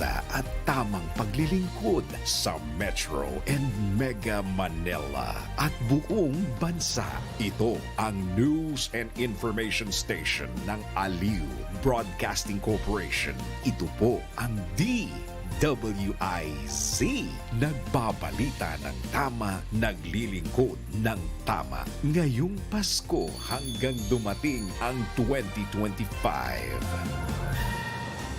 balita at tamang paglilingkod sa Metro and Mega Manila at buong bansa. Ito ang News and Information Station ng Aliw Broadcasting Corporation. Ito po ang DWIZ. Nagbabalita ng tama, naglilingkod ng tama. Ngayong Pasko hanggang dumating ang 2025.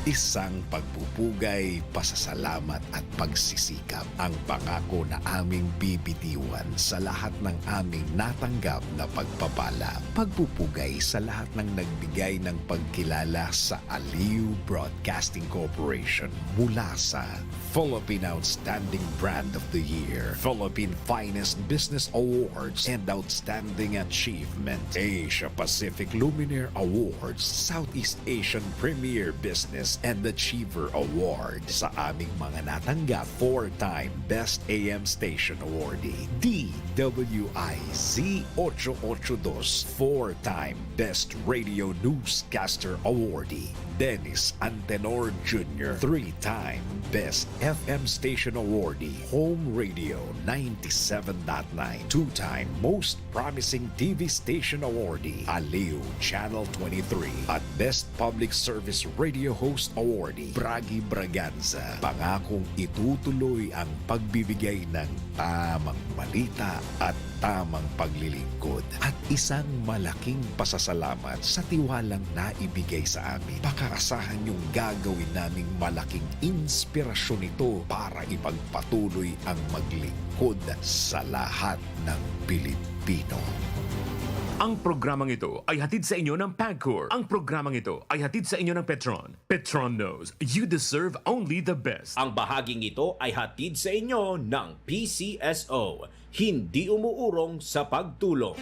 Isang pagpupugay, pasasalamat at pagsisikap ang pangako na aming bibitiwan sa lahat ng aming natanggap na pagpapala. Pagpupugay sa lahat ng nagbigay ng pagkilala sa Aliw Broadcasting Corporation mula sa Philippine Outstanding Brand of the Year, Philippine Finest Business Awards and Outstanding Achievement, Asia Pacific Luminaire Awards, Southeast Asian Premier Business and Achiever Award. Sa aming mga natanggap, 4-time Best AM Station Awardee, DWIZ 882, 4-time Best Radio Newscaster Awardee, Dennis Antenor Jr., 3-time Best FM Station Awardee, Home Radio 97.9, 2-time Most Promising TV Station Awardee, Aliw Channel 23, at Best Public Service Radio Host Awardee, Bragi Braganza. Pangakong itutuloy ang pagbibigay ng tamang balita at tamang paglilingkod at isang malaking pasasalamat sa tiwalang naibigay sa amin. Pakaasahan yung gagawin naming malaking inspirasyon ito para ipagpatuloy ang maglingkod sa lahat ng Pilipino. Ang programang ito ay hatid sa inyo ng PAGCOR. Ang programang ito ay hatid sa inyo ng Petron. Petron knows you deserve only the best. Ang bahaging ito ay hatid sa inyo ng PCSO. Hindi umuurong sa pagtulong.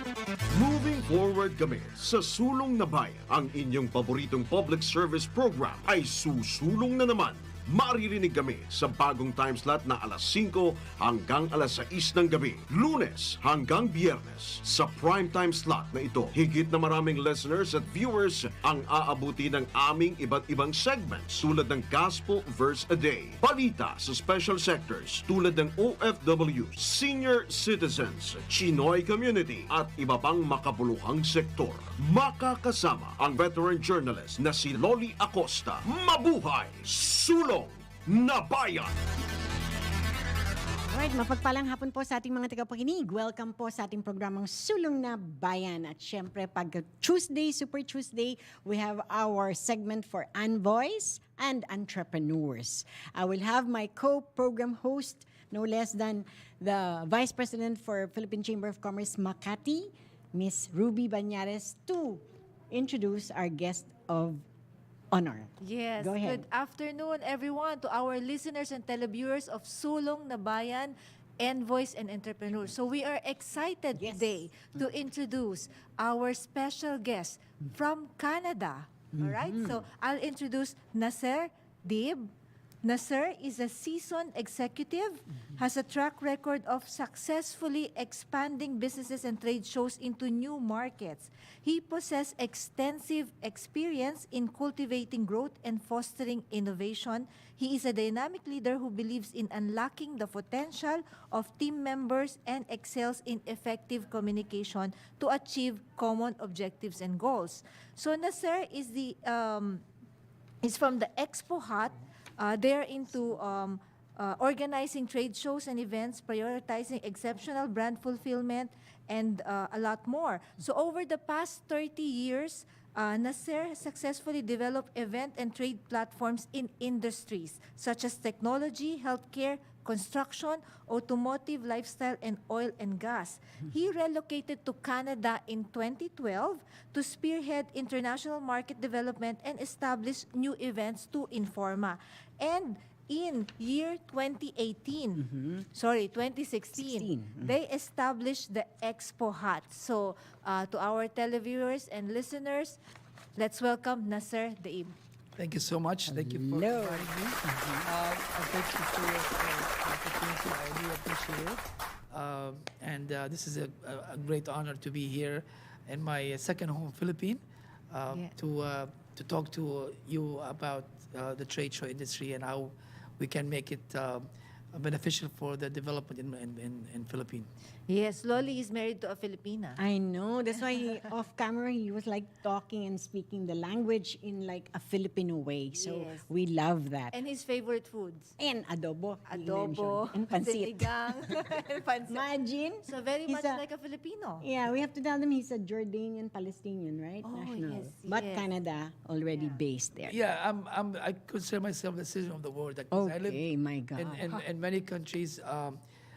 Moving forward kami sa Sulong na Bayan. Ang inyong paboritong public service program ay susulong na naman. Maririnig kami sa bagong time slot na alas 5 hanggang alas 6 ng gabi, Lunes hanggang Biyernes. Sa prime time slot na ito, higit na maraming listeners at viewers ang aabuti ng aming iba't ibang segments tulad ng Gospel Verse a Day, balita sa special sectors tulad ng OFW, senior citizens, Chinoy community at iba pang makabuluhang sektor. Makakasama ang veteran journalist na si Loli Acosta. Mabuhay! Sulong na Bayan! Alright, mapagpalang hapon po sa ating mga tagapakinig. Welcome po sa ating programang Sulong na Bayan. At syempre, pag Tuesday, Super Tuesday, we have our segment for envoys and entrepreneurs. I will have my co-program host, no less than the Vice President for Philippine Chamber of Commerce, Makati, Miss Ruby Banyares, to introduce our guest of honor. Yes. Go ahead. Good afternoon, everyone, to our listeners and televiewers of Sulong na Bayan, Envoys and Entrepreneurs. So we are excited today to introduce our special guest from Canada. All right? So I'll introduce Nasser Dib. Nasser is a seasoned executive, has a track record of successfully expanding businesses and trade shows into new markets. He possesses extensive experience in cultivating growth and fostering innovation. He is a dynamic leader who believes in unlocking the potential of team members and excels in effective communication to achieve common objectives and goals. So Nasser is from the Expo Hut. They're into organizing trade shows and events, prioritizing exceptional brand fulfillment, and a lot more. So over the past 30 years, Nasser has successfully developed event and trade platforms in industries such as technology, healthcare, construction, automotive, lifestyle, and oil and gas. He relocated to Canada in 2012 to spearhead international market development and establish new events to Informa. And in year 2016, they established the Expo Hut. So to our televiewers and listeners, let's welcome Nasser Daib. Thank you so much. Thank you for Hello. inviting me. Thank you for your opportunity. I really appreciate it. And this is a great honor to be here in my second home, Philippines, Yeah. to to talk to you about the trade show industry and how we can make it beneficial for the development in Philippines. Yes, Loli is married to a Filipina. I know. That's why off camera he was like talking and speaking the language in like a Filipino way. So Yes. we love that. And his favorite foods? And adobo. he Adobo, mentioned. And pancit. sinigang, and pancit. Imagine. So very he's much like a Filipino. Yeah, we have to tell them he's a Jordanian Palestinian, right? Oh, National. yes, But yes. Canada already based there. Yeah, I consider myself the citizen of the world. Because I live Okay, my God. in many countries.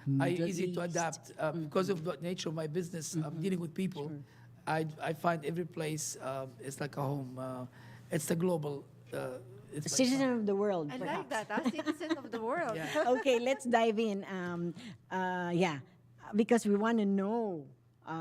Middle Easy to East. adapt because of the nature of my business. Dealing with people. I find every place is like a home. It's the global. It's like Citizen of the world, I perhaps. like that, citizen of the world. Yeah. Okay, let's dive in. Because we want to know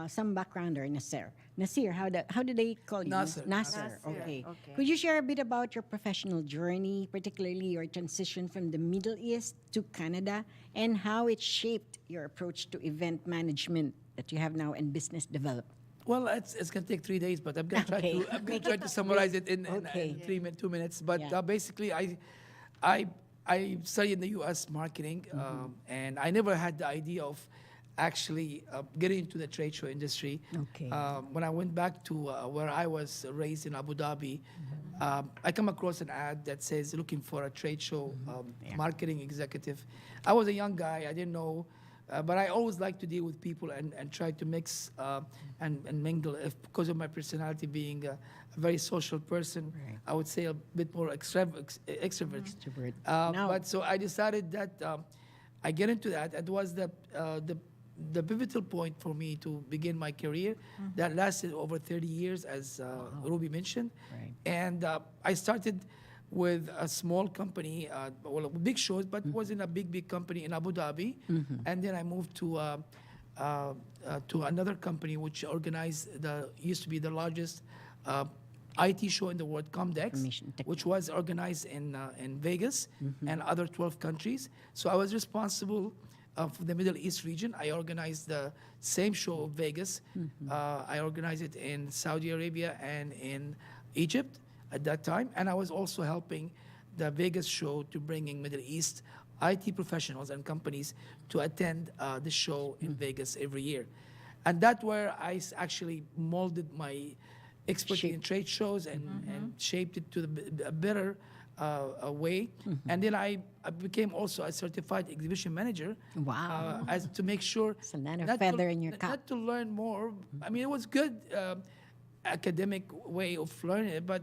some backgrounder, Nasir. Nasir, how do they call you? Nasser. Nasser. Nasser, Okay. okay. Could you share a bit about your professional journey, particularly your transition from the Middle East to Canada, and how it shaped your approach to event management that you have now and business development? Well, it's gonna take 3 days, but I'm gonna try Okay. to try to summarize it in Okay. 2 minutes. But Yeah. basically, I studied in the U.S. marketing, and I never had the idea of actually getting into the trade show industry. Okay. When I went back to where I was raised in Abu Dhabi, I come across an ad that says looking for a trade show marketing executive. I was a young guy. I didn't know. But I always like to deal with people and try to mix and mingle. Because of my personality being a very social person, Right. I would say a bit more extrovert. Extrovert. Now- But so I decided that I get into that. It was the pivotal point for me to begin my career that lasted over 30 years, as Ruby mentioned. Right. And I started with a small company, big shows, but wasn't a big company in Abu Dhabi. And then I moved to another company which organized used to be the largest IT show in the world, Comdex, Information which was organized in Vegas and other 12 countries. So I was responsible for the Middle East region. I organized the same show of Vegas. I organized it in Saudi Arabia and in Egypt at that time. And I was also helping the Vegas show to bringing Middle East IT professionals and companies to attend the show in Vegas every year. And that's where I actually molded my expertise in trade shows and shaped it to a better way. And then I became also a certified exhibition manager. Wow. As to make sure It's another not feather in your cap. not to learn more. I mean, it was good academic way of learning it, but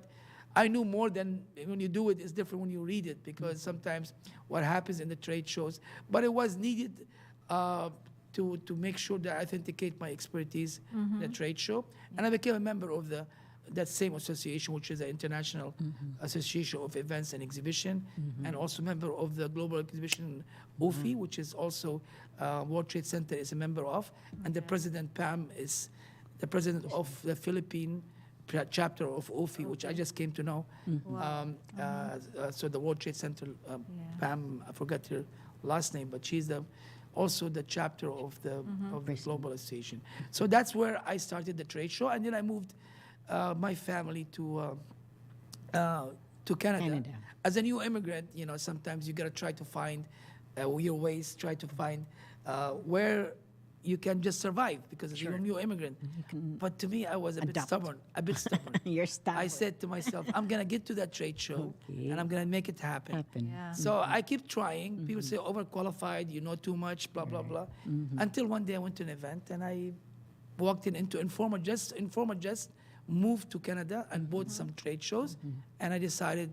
I knew more than when you do it. It's different when you read it, because sometimes what happens in the trade shows. But it was needed to make sure that I authenticate my expertise in the trade show, and I became a member of that same association, which is the International Association of Events and Exhibition, and also member of the Global Exhibition UFI, which is also World Trade Center is a member of, and the president Pam is the president of the Philippine chapter of UFI, which I just came to know. So the World Trade Center, Pam, I forgot her last name, but she's also the chapter of the Global Association. So that's where I started the trade show, and then I moved my family to Canada. As a new immigrant, sometimes you gotta try to find your ways, try to find where you can just survive, because you're a new immigrant. But to me, I was a bit stubborn. You're stubborn. I said to myself, I'm gonna get to that trade show, and I'm gonna make it happen. Yeah. So I keep trying. People say overqualified, you know too much, blah blah blah. Until one day I went to an event and I walked into Informa Just, moved to Canada and bought some trade shows, and I decided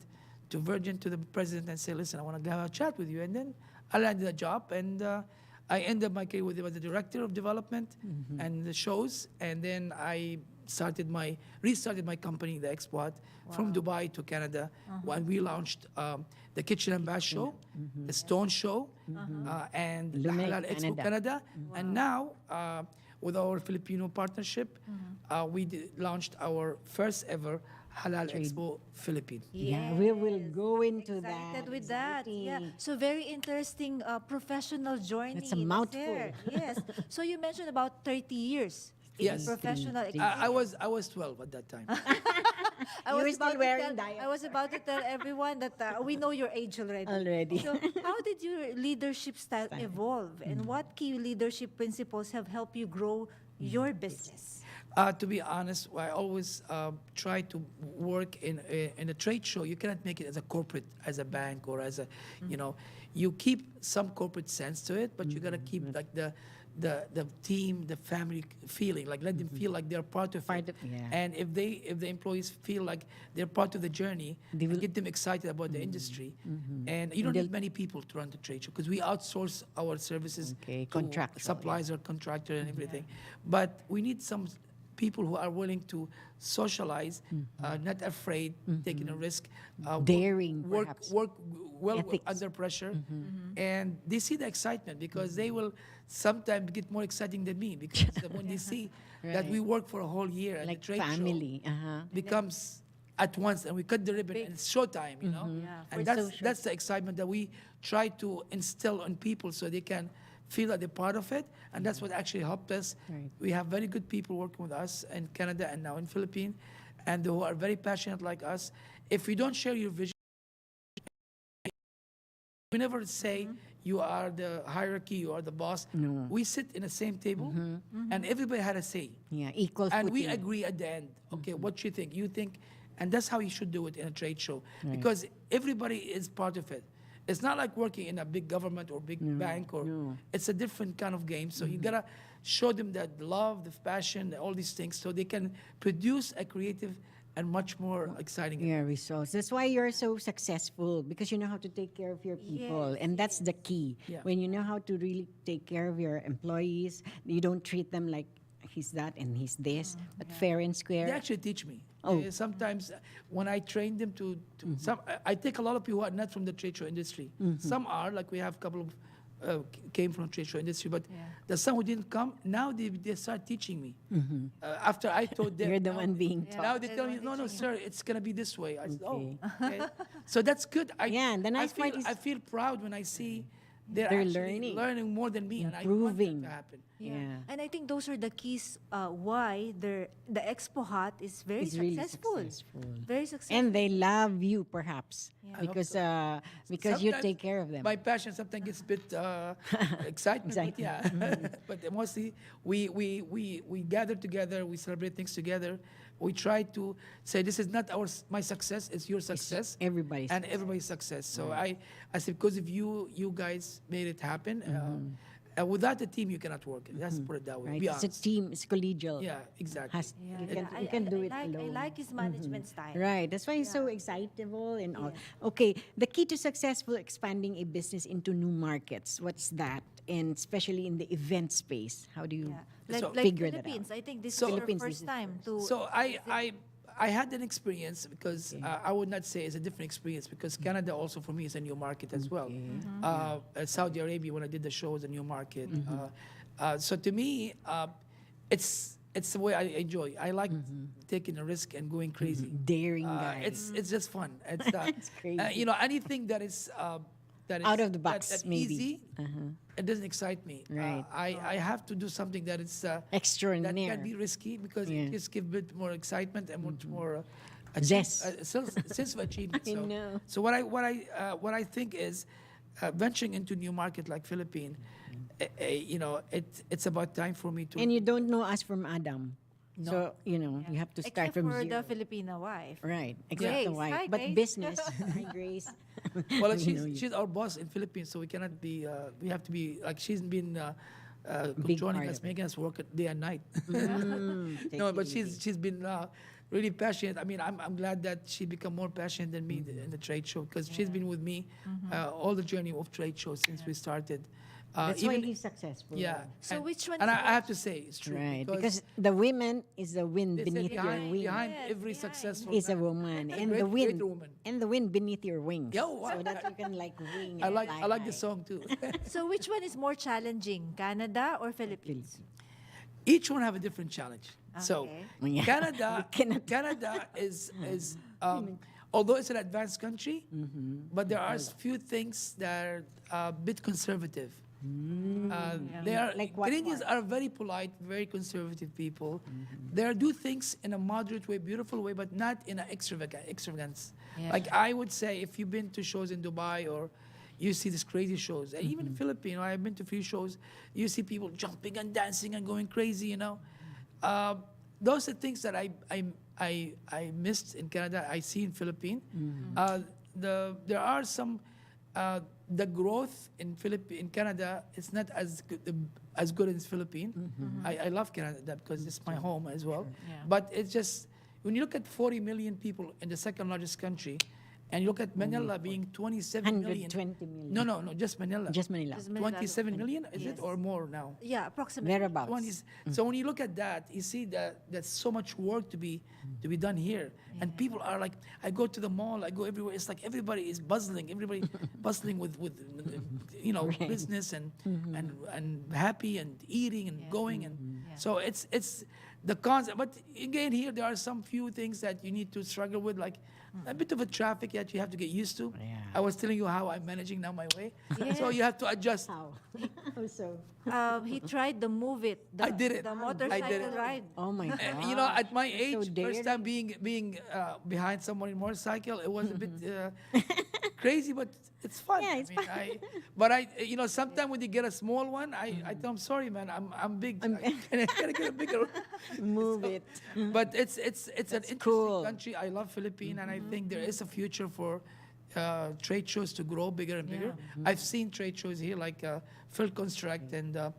to virgin to the president and say, listen, I want to have a chat with you. And then I landed a job, and I ended my career with him as the director of development and the shows, and then I restarted my company, the Export, from Dubai to Canada, when we launched the Kitchen and Bath Show, the Stone Show, and the Lume Halal Expo Canada. And now, with our Filipino partnership, we launched our first ever Halal Expo Philippines. Yeah, we will go into Excited that. with that. Yeah. So very interesting professional journey. That's a mouthful. Nasir. Yes. So you mentioned about 30 years in Yes. professional. I was 12 at that time. You were still wearing I diapers. was about to tell everyone that we know your age already. Already. So, how did your leadership style evolve, and what key leadership principles have helped you grow your business? To be honest, I always try to work in a trade show. You cannot make it as a corporate, as a bank, or as a, you keep some corporate sense to it, but you gotta keep like the team, the family feeling, like let them feel like they're part of it. And if the employees feel like they're part of the journey, get them excited about the industry. And you don't need many people to run the trade show because we outsource our services to Contractual, suppliers or contractor and everything. But we need some people who are willing to socialize, not afraid, taking a risk, Daring, work perhaps. well Ethics. under pressure, and they see the excitement because they will sometimes get more exciting than me because when they see that we work for a whole year and Like the trade family. show becomes at once and we cut the ribbon and it's showtime, for and that's the excitement that we try to instill on people so they can feel that they're part of it, and that's what actually helped us. Right. We have very good people working with us in Canada and now in Philippines, and who are very passionate like us. If you don't share your vision, we never say you are the hierarchy, you are the boss. No. We sit in the same table, and everybody had a say. Yeah, equal And we footing. agree at the end. Okay, what you think? You think, and that's how you should do it in a trade show because everybody is part of it. It's not like working in a big government or big bank, or it's a different kind of game. So you gotta show them that love, the passion, all these things, so they can produce a creative and much more exciting. Yeah, results. That's why you're so successful, because you know how to take care of your people. Yes, And that's the key. Yeah. When you know how to really take care of your employees, you don't treat them like he's that and he's this, but fair and square. They actually teach me. Oh. Sometimes when I train them to I take a lot of people who are not from the trade show industry. Some are, like we have a couple of came from trade show industry, but the some who didn't come, now they start teaching me. After I told them. You're the now- one being taught. Now they tell me, no, sir, it's going to be this way. I said, oh, okay. So that's good. Yeah, and the nice part is- I feel proud when I see they're learning. actually learning more than me, and I want Improving. that to happen. Yeah. And I think those are the keys why the Expo Hut is very It's really successful. successful. Very successful. And they love you, perhaps, Yeah. because I because you Sometimes take care of them. My passion sometimes gets a bit excitement, but yeah. But mostly we gather together, we celebrate things together. We try to say this is not my success, it's your success. everybody's and everybody's success. So I say because of you guys made it happen. Without the team, you cannot work. Let's put it that way. Right? Be It's a honest. team. It's collegial. Yeah, exactly. Yeah, You yeah. can do it I alone. like his management style. Right. That's why he's so excitable and all. Okay. The key to successful expanding a business into new markets. What's that? And especially in the event space, how do you Yeah. So- Like figure that Philippines, out? I think this So- is your Philippines, first this is time to. So I had an experience because I would not say it's a different experience because Canada also for me is a new market as well. Saudi Arabia, when I did the show, was a new market. So to me, it's the way I enjoy. I like taking a risk and going crazy. Daring guy. It's just fun. It's It's crazy. anything that is Out of the box, that maybe. easy. It doesn't excite me. Right. I have to do something that is that Extraordinaire. can be risky because Yeah. it just gives a bit more excitement and much more Zest. sense of achievement. I So, know. so what I think is venturing into new market like Philippines. It's about time for me to. And you don't know us from Adam. No. So, you have to start Except from for zero. the Filipina wife. Right. Except the Grace. wife. Hi, But Grace. business. Hi, Grace. Well, We know you. she's our boss in Philippines, so we cannot be. We have to be like she's been Big joining part us, of it. making us work day and night. Take No, it but easy. she's been really passionate. I mean, I'm glad that she become more passionate than me in the trade show because she's been with me all the journey of trade show since we started. That's why he's successful. Yeah. So which one And is I have to say it's true. Right. Because the women is the wind they said beneath your wing. behind Yes, every behind. successful Is a man, woman. And great- the wind. great woman. And the wind beneath your wings. Yeah, wow. So that you can like wing. I and like fly the high. song too. So which one is more challenging, Canada or Philippines? Each one have a different challenge. So Okay. Yeah. Canada, We cannot- Canada is although it's an advanced country, but there are few things that are a bit conservative. They are Like what Canadians part? are very polite, very conservative people. They do things in a moderate way, beautiful way, but not in an extravagance. Yeah. Like I would say, if you've been to shows in Dubai or you see these crazy shows, and even Filipino, I've been to a few shows. You see people jumping and dancing and going crazy. Those are things that I missed in Canada. I see in Philippines. There are some. The growth in Canada is not as good as Philippines. I love Canada because it's my home as well. Yeah. But it's just when you look at 40 million people in the second largest country, and you look at Manila being 27 million. 120 million. No, just Manila. Just Manila. Just Manila. 27 million, is it, Yes. or more now? Yeah, approximately. Thereabouts. 20s. So when you look at that, you see that there's so much work to be done here, and people are like, I go to the mall, I go everywhere. It's like everybody is everybody bustling with business and happy and eating and going and so it's the concept. But again, here there are some few things that you need to struggle with, like a bit of a traffic that you have to get used to. Yeah. I was telling you how I'm managing now my way, Yes. so you have to adjust. How? So, He tried the move it. I did it. The I motorcycle did it. ride. oh my God. At my age, So first time being behind someone in motorcycle, it was a bit crazy, but it's fun. Yeah, it's fun. Sometimes when you get a small one, I tell them, sorry, man, I'm big. I gotta get a bigger one. Move it. But it's an interesting cool. country. I love Philippines, and I think there is a future for trade shows to grow bigger and bigger. I've seen trade shows here like Phil Construct and the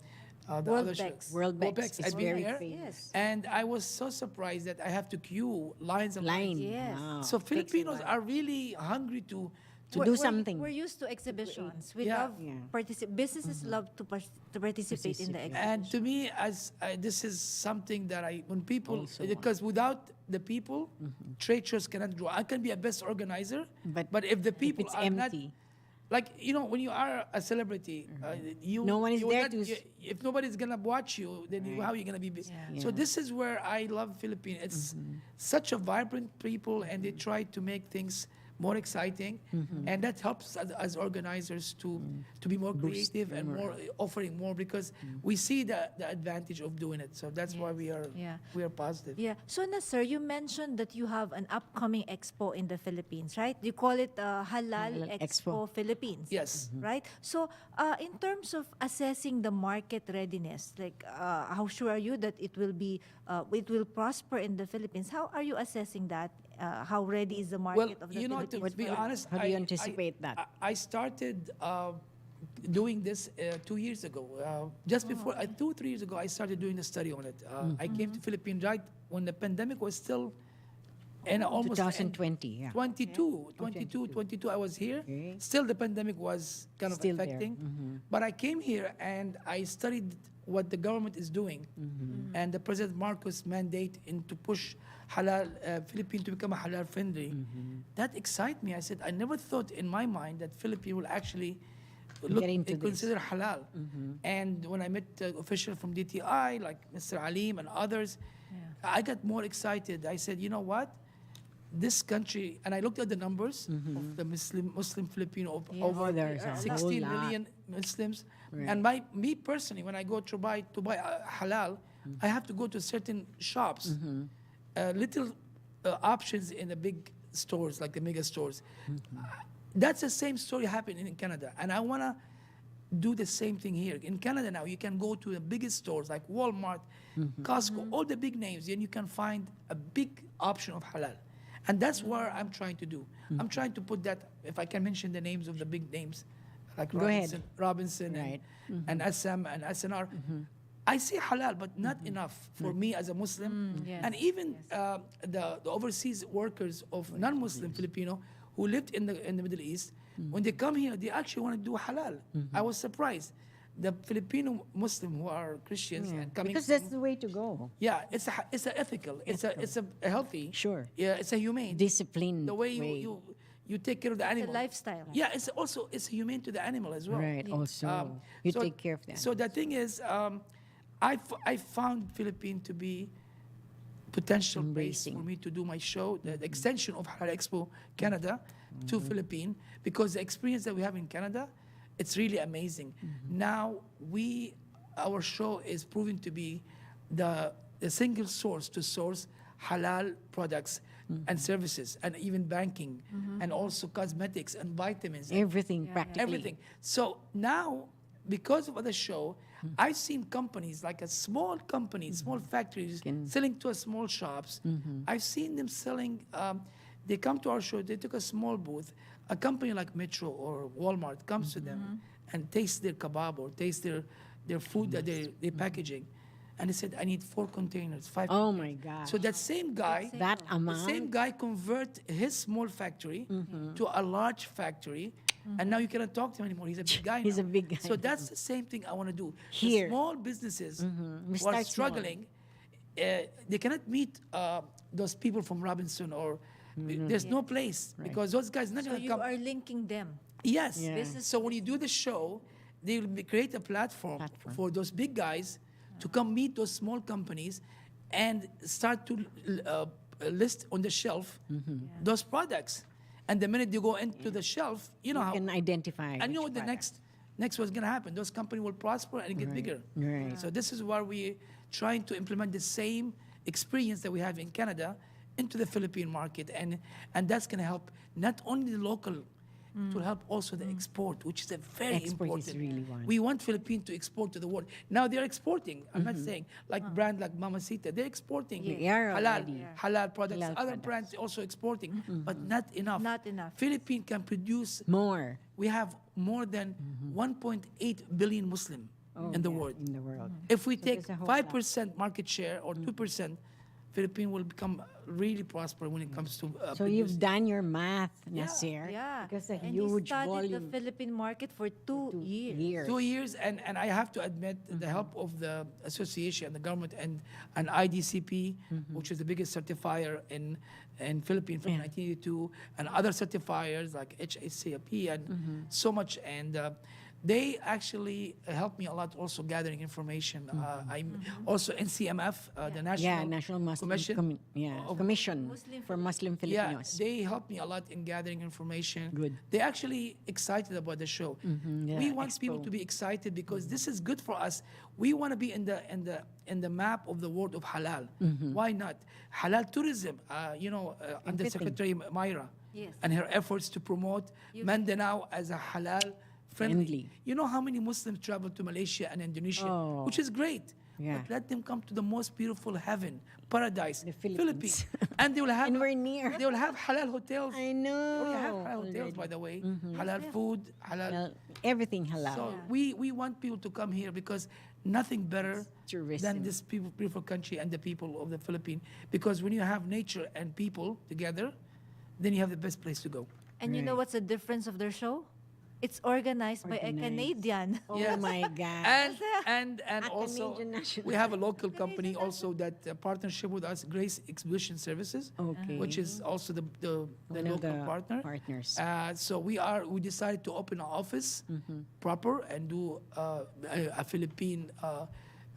other shows. Worldbex is I've been very there, famous. Yes. and I was so surprised that I have to queue lines of Line. Yes. Wow. So Takes a Filipinos while. are really hungry to do something. We're used to exhibitions. We Yeah. love Yeah. businesses love to participate in the exhibition. And to me, this is something that when people, because without the people, trade shows cannot grow. I can be a best organizer, But if the people it's are empty. not, when you are a celebrity, No one is you will there not- to if nobody's gonna watch you, then how are you gonna be? Yeah. So this is where I love Philippines. It's such a vibrant people, and they try to make things more exciting, and that helps us as organizers to be more creative and more offering more, because we see the advantage of doing it. So that's why we are Yeah. positive. Yeah. So, Nasser, you mentioned that you have an upcoming expo in the Philippines, right? You call it Halal Halal Expo Expo. Philippines. Yes. Right? So, in terms of assessing the market readiness, like how sure are you that it will prosper in the Philippines? How are you assessing that? How ready is the Well, market of the to Philippines? be honest, how do you anticipate that? I started doing this 2 years ago. Just before, 2-3 years ago, I started doing a study on it. I came to Philippines right when the pandemic was still and almost 2020, yeah. 22, I was here. Okay. Still, the pandemic was kind of Still there. affecting. But I came here and I studied what the government is doing, and the President Marcos mandate to push halal Philippines to become a halal friendly. That excited me. I said, I never thought in my mind that Philippines will actually look Get into and this. consider halal. And when I met officials from DTI like Mr. Alim and others, I got more excited. I said, you know what? This country, and I looked at the numbers of the Muslim Filipino over there's a whole 16 lot. million Muslims. Right. And me personally, when I go to buy halal, I have to go to certain shops, little options in the big stores, like the mega stores. That's the same story happening in Canada, and I want to do the same thing here. In Canada now, you can go to the biggest stores like Walmart, Costco, all the big names, and you can find a big option of halal. And that's what I'm trying to do. I'm trying to put that, if I can mention the names of the big names, like Go ahead. Robinson Right. and SM and SNR. I see halal, but not enough for me as a Muslim. Yes. And even the overseas workers of non-Muslim Filipino who lived in the Middle East, when they come here, they actually want to do halal. I was surprised. The Filipino Muslim who are Christians and coming Because from, that's the way to go. yeah, it's a ethical, it's a healthy, Sure. yeah, it's a humane. Disciplined The way you take care of the It's a animal. lifestyle. Yeah, it's humane to the animal as well. Right, also. You so- take care of that. So the thing is, I found Philippines to be potential place Embracing. for me to do my show, the extension of Halal Expo Canada to Philippines, because the experience that we have in Canada It's really amazing. Now our show is proving to be the single source to source halal products and services, and even banking, and also cosmetics and vitamins. and Everything practically. everything. So now, because of the show, I've seen companies like a small company, small factories selling to a small shops. I've seen them selling. They come to our show. They took a small booth. A company like Metro or Walmart comes to them and tastes their kebab or tastes their food that they're packaging, and they said, "I need 4 containers, 5." Oh my gosh. So that same guy, That amount? the same guy convert his small factory to a large factory, and now you cannot talk to him anymore. He's a big guy. He's now. a big guy. So that's the same thing I want to do. Here. The small businesses We who are start small. struggling, they cannot meet those people from Robinson or there's no place because those guys not So going to you come. are linking them. Yes. Yeah. Business So when you do the show, they will create a platform for those big guys to come meet those small companies and start to list on the shelf those products. And the minute you go into the shelf, you know You how. can identify. And you know which what the product. next what's going to happen. Those companies will prosper and get bigger. Right. So this is why we're trying to implement the same experience that we have in Canada into the Philippine market. And that's going to help not only the local, it will help also the export, which is a very Export is important. really one. We want Philippines to export to the world. Now they're exporting. I'm not saying like brand like Mamacita. They're exporting They are already. halal products. Halal Other products. brands also exporting, but not enough. Not enough. Philippines can produce. More. We have more than 1.8 billion Muslim in the world. In the world. If we take there's a whole 5% market share or 2%, Philippines will become really prosper when it comes to So you've done your math, Nasir. Yeah. Because a And he huge studied volume. the Philippine market for 2 years. 2 years, and I have to admit the help of the association, the government, and IDCP, which is the biggest certifier in Philippines from 1982, and other certifiers like HACCP and so much, and they actually helped me a lot also gathering information. I'm also NCMF, the National, National Muslim Commission. Commission for Muslim Yeah, Filipinos. they helped me a lot in gathering information. Good. They actually excited about the show. yeah, We want people Expo. to be excited because this is good for us. We want to be in the map of the world of halal. Why not? Halal tourism. Under Everything. Secretary Myra Yes. and her efforts to promote Mindanao as a halal friendly. Friendly. You know how many Muslims travel to Malaysia and Indonesia, Oh. which is great. Yeah. But let them come to the most beautiful heaven, paradise, The Philippines. and they will have. And we're near. They will have halal hotels. I They know. already have halal hotels, already. by the way. Halal food, halal. Well, everything halal. So we want people to come here because nothing better Tourism. than this beautiful country and the people of the Philippines. Because when you have nature and people together, then you have the best place to go. And you know Right. what's the difference of their show? It's organized by a Organized. Canadian. Oh Yes. my God. And A also Canadian national. we have a local company also that partnership with us, Grace Exhibition Services, Okay. which is also the One of local the partner. partners. So we decided to open an office proper and do a Philippine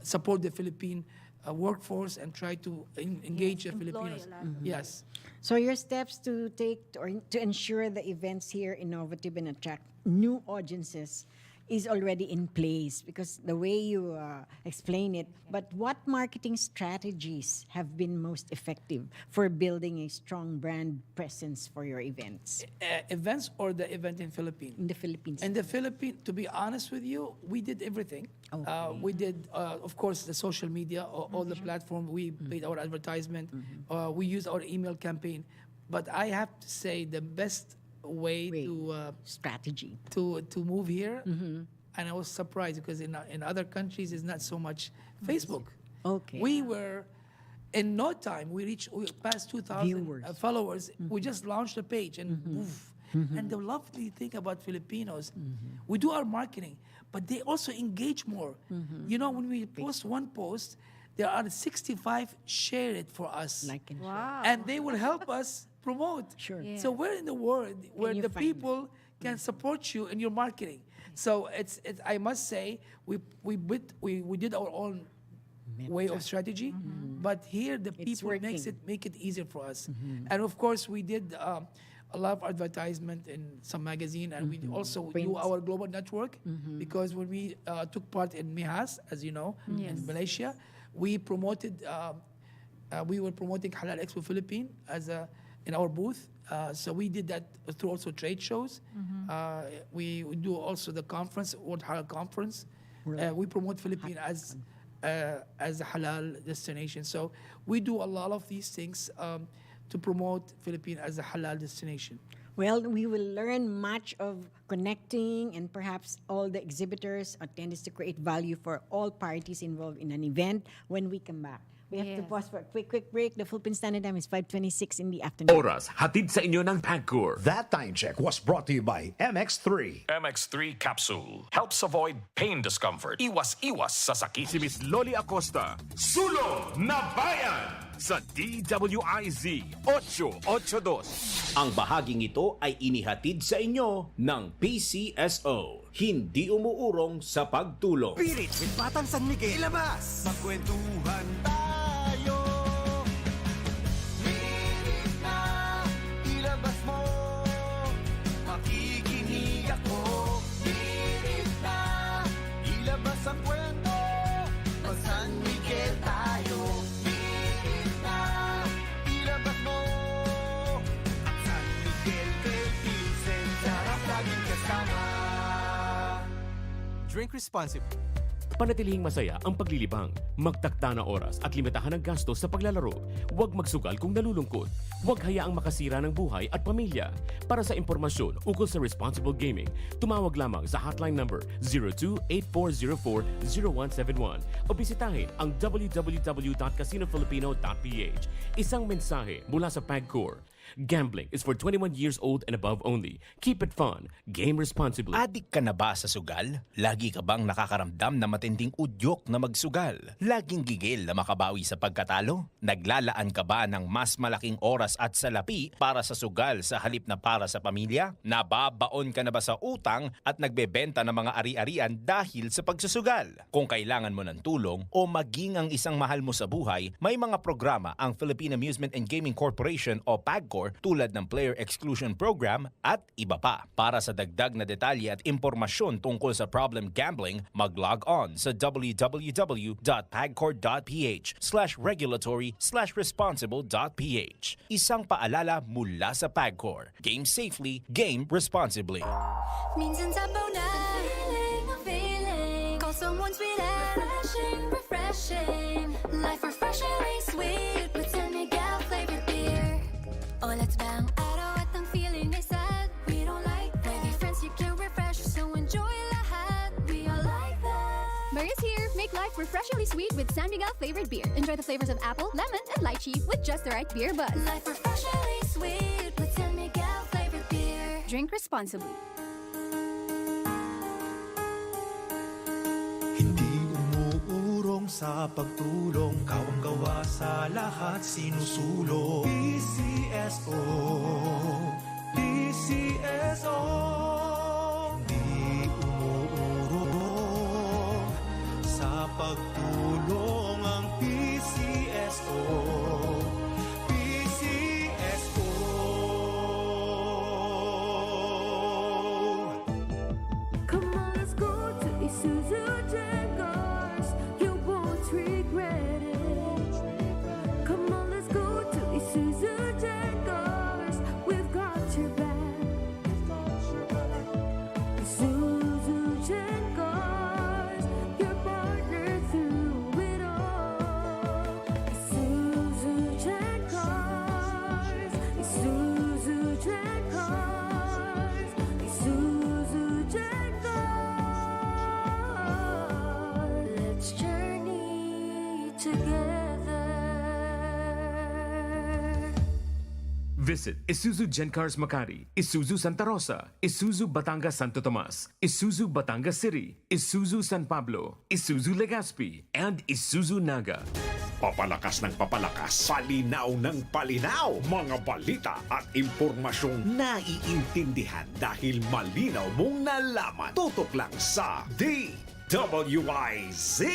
support the Philippine workforce and try to engage the employ Filipinos. a lot. Yes. So your steps to take or to ensure the events here innovative and attract new audiences is already in place because the way you explain it. But what marketing strategies have been most effective for building a strong brand presence for your events Events or the event in Philippines? in the Philippines? In the Philippines, to be honest with you, we did everything. We did, of course, the social media, all the platform. We made our advertisement. We used our email campaign. But I have to say the best way Strategy. to move here, and I was surprised because in other countries it's not so much Facebook. Okay. We were. In no time, we passed 2,000 Viewers. followers. We just launched a page and poof. And the lovely thing about Filipinos, we do our marketing, but they also engage more. You know, when we post one post, there are 65 share it for us. Like and Wow. And they will help us promote. Sure. Yeah. So where in the world where you the find people can support you in your marketing? So it's I must say we did our own way of strategy, but here the people working. make it easier for us. And of course we did a lot of advertisement in some magazine, and we also do Print. our global network, because when we took part in MIHAS, as you know, in Malaysia, we promoted, we were promoting Halal Expo Philippines in our booth. So we did that through also trade shows. We do also the conference, World Halal Conference. We promote Philippines as a halal destination. So we do a lot of these things to promote Philippines as a halal destination. Well, we will learn much of connecting and perhaps all the exhibitors attendance to create value for all parties involved in an event when we come back. We have to Yes. pause for a quick break. The Philippine Standard Time is 5:26 in the afternoon. Oras, hatid sa inyo ng PAGCOR. That time check was brought to you by MX3. MX3 capsule helps avoid pain discomfort. Iwas sa sakit. Si Miss Loli Acosta, Sulong na Bayan sa DWIZ 882. Ang bahaging ito ay inihatid sa inyo ng PCSO. Hindi umuurong sa pagtulong. Spirit with Batang San Miguel. Ilabas! Magkwentuhan tayo. Spirit na ilabas mo. Makikinig ako. Spirit na ilabas ang kwento. Mag San Miguel tayo. Spirit na ilabas mo. Ang San Miguel Philippines and sarap laging kasama. Drink responsibly. Panatilihing masaya ang paglilibang. Magtakda na oras at limitahan ang gastos sa paglalaro. Huwag magsugal kung nalulungkot. Huwag hayaang makasira ng buhay at pamilya. Para sa impormasyon ukol sa responsible gaming, tumawag lamang sa hotline number 02-8404-0171 o bisitahin ang www.casinofilipino.ph. Isang mensahe mula sa PAGCOR. Gambling is for 21 years old and above only. Keep it fun. Game responsibly. Adik ka na ba sa sugal? Lagi ka bang nakakaramdam na matinding udyok na magsugal? Laging gigil na makabawi sa pagkatalo? Naglalaan ka ba ng mas malaking oras at salapi para sa sugal sa halip na para sa pamilya? Nababaon ka na ba sa utang at nagbebenta ng mga ari-arian dahil sa pagsusugal? Kung kailangan mo ng tulong o maging ang isang mahal mo sa buhay, may mga programa ang Philippine Amusement and Gaming Corporation o PAGCOR tulad ng Player Exclusion Program at iba pa. Para sa dagdag na detalye at impormasyon tungkol sa problem gambling, mag-log on sa www.pagcor.ph/regulatory/responsible.ph. Isang paalala mula sa PAGCOR. Game safely, game responsibly. Minsan sabaw na feeling. Call someone sweet and refreshing. Life refreshingly sweet with San Miguel flavored beer. Oh, let's bang araw at ang feeling ay sad. We don't like that. With your friends you can refresh, so enjoy lahat. We all like that. Murray's here. Make life refreshingly sweet with San Miguel flavored beer. Enjoy the flavors of apple, lemon, and lychee with just the right beer buzz. Life refreshingly sweet with San Miguel flavored beer. Drink responsibly. Hindi umuurong sa pagtulong, kawang-gawa sa lahat sinusulong. PCSO, PCSO. Hindi umuurong sa pagtulong ang PCSO. PCSO. Come on, let's go to Isuzu Jaguars. You won't regret it. Come on, let's go to Isuzu Jaguars. We've got your back. Isuzu Jaguars, your partner through it all. Isuzu Jaguars, Isuzu Jaguars, Isuzu Jaguars. Let's journey together. Visit Isuzu Gencars Makati, Isuzu Santa Rosa, Isuzu Batangas Santo Tomas, Isuzu Batangas City, Isuzu San Pablo, Isuzu Legazpi, and Isuzu Naga. Papalakas ng papalakas, palinaw ng palinaw, mga balita at impormasyong naiintindihan dahil malinaw mong nalaman. Tutok lang sa DWIZ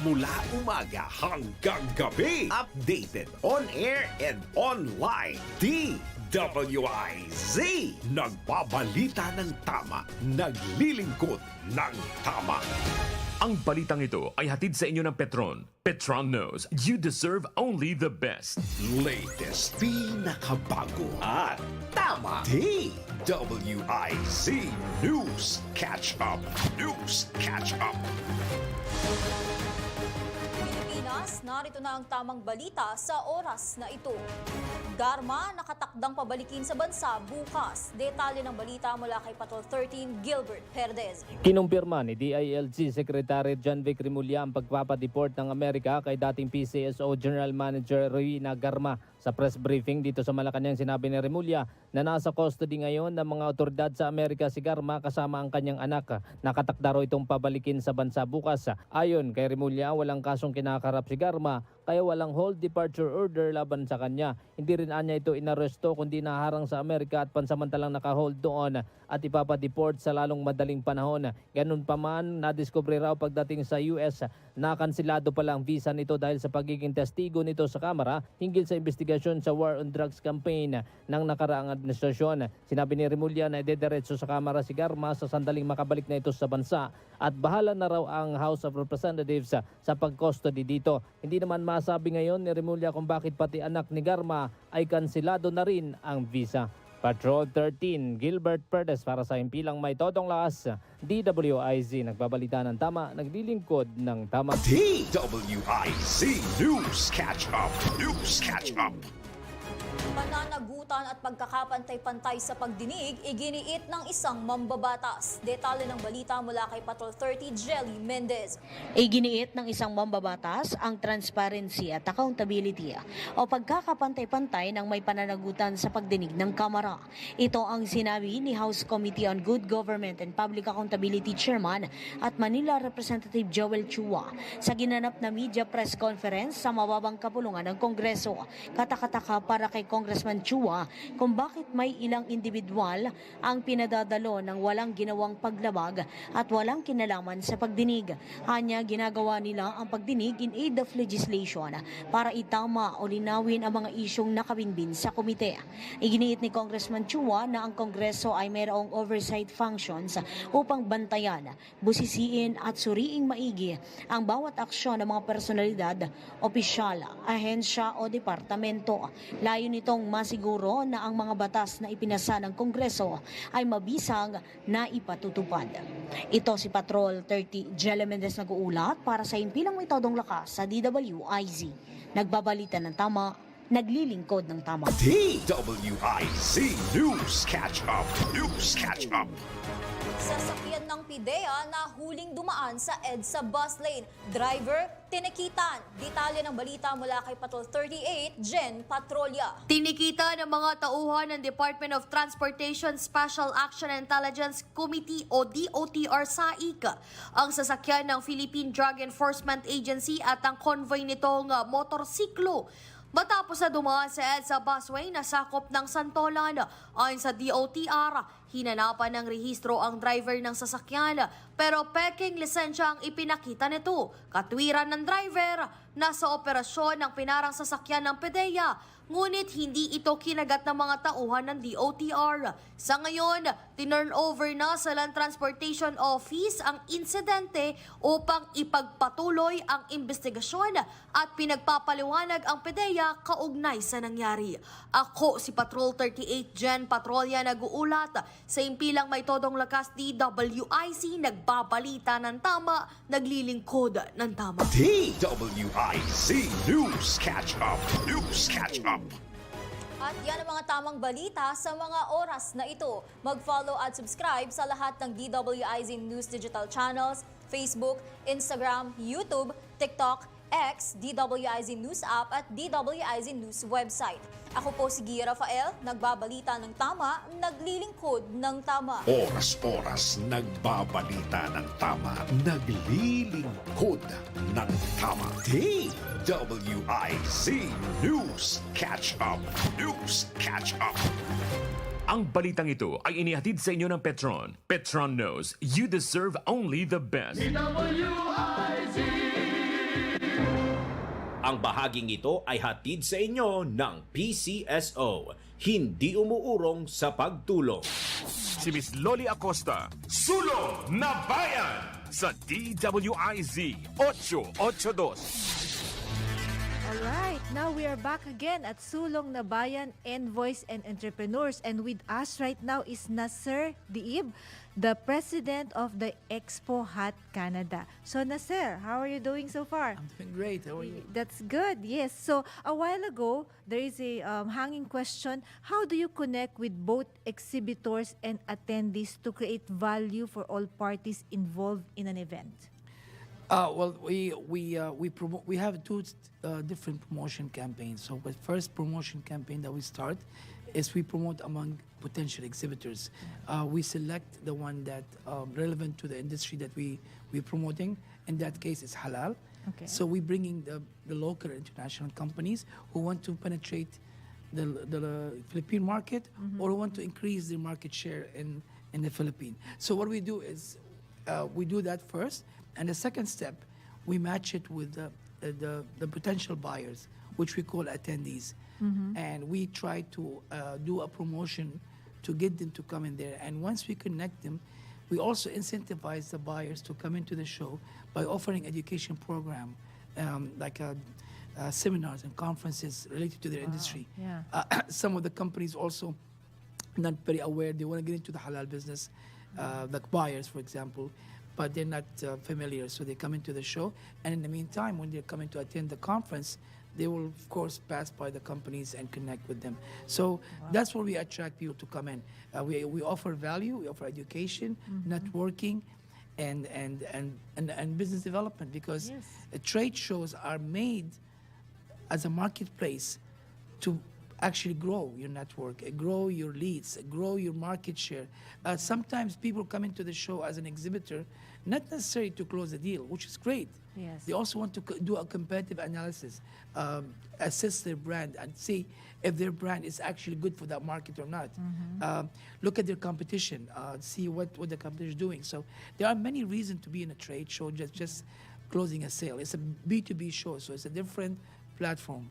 mula umaga hanggang gabi. Updated on air and online. DWIZ. DWIZ. Nagbabalita ng tama. Naglilingkod ng tama. Ang balitang ito ay hatid sa inyo ng Petron. Petron knows you deserve only the best. Latest, pinakabago at tama. DWIZ News Catch Up. News Catch Up. Pilipinas, narito na ang tamang balita sa oras na ito. Garma nakatakdang pabalikin sa bansa bukas. Detalye ng balita mula kay Patrol 13 Gilbert Perdez. Kinumpirma ni DILG Secretary John Vic Rimulya ang pagpapadeport ng Amerika kay dating PCSO General Manager Rowena Garma. Sa press briefing dito sa Malacanang, sinabi ni Rimulya na nasa custody ngayon ng mga otoridad sa Amerika si Garma kasama ang kanyang anak. Nakatakda raw itong pabalikin sa bansa bukas. Ayon kay Rimulya, walang kasong kinakarap si Garma kaya walang hold departure order laban sa kanya. Hindi rin anya ito inaresto kundi naharang sa Amerika at pansamantalang nakahold doon at ipapadeport sa lalong madaling panahon. Ganun pa man, nadiskubre raw pagdating sa US na kansilado pala ang visa nito dahil sa pagiging testigo nito sa Kamara hinggil sa investigasyon sa War on Drugs campaign ng nakaraang administrasyon. Sinabi ni Rimulya na idediretso sa Kamara si Garma sa sandaling makabalik na ito sa bansa at bahala na raw ang House of Representatives sa pag-custody dito. Hindi naman masabi ngayon ni Rimulya kung bakit pati anak ni Garma ay kansilado na rin ang visa. Patrol 13, Gilbert Perdes para sa Himpilang May Todong Lakas. DWIZ, nagbabalita ng tama, naglilingkod ng tama. DWIZ News Catch Up. News Catch Up. Pananagutan at pagkakapantay-pantay sa pagdinig, iginiit ng isang mambabatas. Detalye ng balita mula kay Patrol 30 Jelly Mendez. Iginiit ng isang mambabatas ang transparency at accountability o pagkakapantay-pantay ng may pananagutan sa pagdinig ng Kamara. Ito ang sinabi ni House Committee on Good Government and Public Accountability Chairman at Manila Representative Joel Chua sa ginanap na media press conference sa mababang kapulungan ng Kongreso. Katakataka para kay Congressman Chua kung bakit may ilang individual ang pinadadalo ng walang ginawang paglabag at walang kinalaman sa pagdinig. Anya, ginagawa nila ang pagdinig in aid of legislation para itama o linawin ang mga isyong nakabinbin sa komite. Iginiit ni Congressman Chua na ang Kongreso ay mayroong oversight functions upang bantayan, busisiin at suriing maigi ang bawat aksyon ng mga personalidad, opisyal, ahensya o departamento. Layo nitong masiguro na ang mga batas na ipinasa ng Kongreso ay mabisang na ipatutupad. Ito si Patrol 30 Jelly Mendez nag-uulat para sa Himpilang May Todong Lakas sa DWIZ. Nagbabalita ng tama, naglilingkod ng tama. DWIZ News Catch Up. News Catch Up. Sasakyan ng PIDEA na huling dumaan sa EDSA bus lane. Driver, tinikitan. Detalye ng balita mula kay Patrol 38, Jen Patrolya. Tinikita ng mga tauhan ng Department of Transportation Special Action and Intelligence Committee o DOTR SAIC ang sasakyan ng Philippine Drug Enforcement Agency at ang convoy nitong motorsiklo. Matapos na dumaan sa EDSA busway na sakop ng Santolan, ayon sa DOTR, hinanapan ng rehistro ang driver ng sasakyan pero peking lisensya ang ipinakita nito. Katwiran ng driver, nasa operasyon ng pinarang sasakyan ng PIDEA, ngunit hindi ito kinagat ng mga tauhan ng DOTR. Sa ngayon, tinurn over na sa Land Transportation Office ang insidente upang ipagpatuloy ang investigasyon at pinagpapaliwanag ang PIDEA kaugnay sa nangyari. Ako si Patrol 38 Jen Patrolya nag-uulat sa Himpilang May Todong Lakas DWIZ, nagbabalita ng tama, naglilingkod ng tama. DWIZ News Catch Up. News Catch Up. At yan ang mga tamang balita sa mga oras na ito. Mag-follow at subscribe sa lahat ng DWIZ News digital channels, Facebook, Instagram, YouTube, TikTok, X, DWIZ News app at DWIZ News website. Ako po si Gia Rafael, nagbabalita ng tama, naglilingkod ng tama. Oras-oras nagbabalita ng tama, naglilingkod ng tama. DWIZ News Catch Up. News Catch Up. Ang balitang ito ay inihatid sa inyo ng Petron. Petron knows you deserve only the best. DWIZ Ang bahaging ito ay hatid sa inyo ng PCSO, hindi umuurong sa pagtulong. Si Miss Loli Acosta, Sulong na Bayan sa DWIZ 882. Alright, now we are back again at Sulong na Bayan, Envoys and Entrepreneurs. And with us right now is Nasser Diib, the president of the Expo Hut Canada. So Nasser, how are you doing so far? I'm doing great. How are you? That's good, yes. So a while ago, there is a hanging question. How do you connect with both exhibitors and attendees to create value for all parties involved in an event? Well, we have two different promotion campaigns. So the first promotion campaign that we start is we promote among potential exhibitors. We select the one that relevant to the industry that we're promoting. In that case, it's halal. Okay. So we bring in the local and international companies who want to penetrate the Philippine market or who want to increase their market share in the Philippines. So what we do is we do that first. And the second step, we match it with the potential buyers, which we call attendees. And we try to do a promotion to get them to come in there. And once we connect them, we also incentivize the buyers to come into the show by offering education program, like seminars and conferences related to their industry. Yeah. Some of the companies also not very aware. They want to get into the halal business, like buyers, for example, but they're not familiar. So they come into the show, and in the meantime, when they're coming to attend the conference, they will, of course, pass by the companies and connect with them. So that's where we attract people to come in. We offer value, we offer education, networking, and business development, because trade shows are made as a marketplace to actually grow your network, grow your leads, grow your market share. Sometimes people come into the show as an exhibitor, not necessarily to close a deal, which is great. Yes. They also want to do a competitive analysis, assess their brand and see if their brand is actually good for that market or not. Look at their competition, see what the competition is doing. So there are many reasons to be in a trade show, just closing a sale. It's a B2B show, so it's a different platform.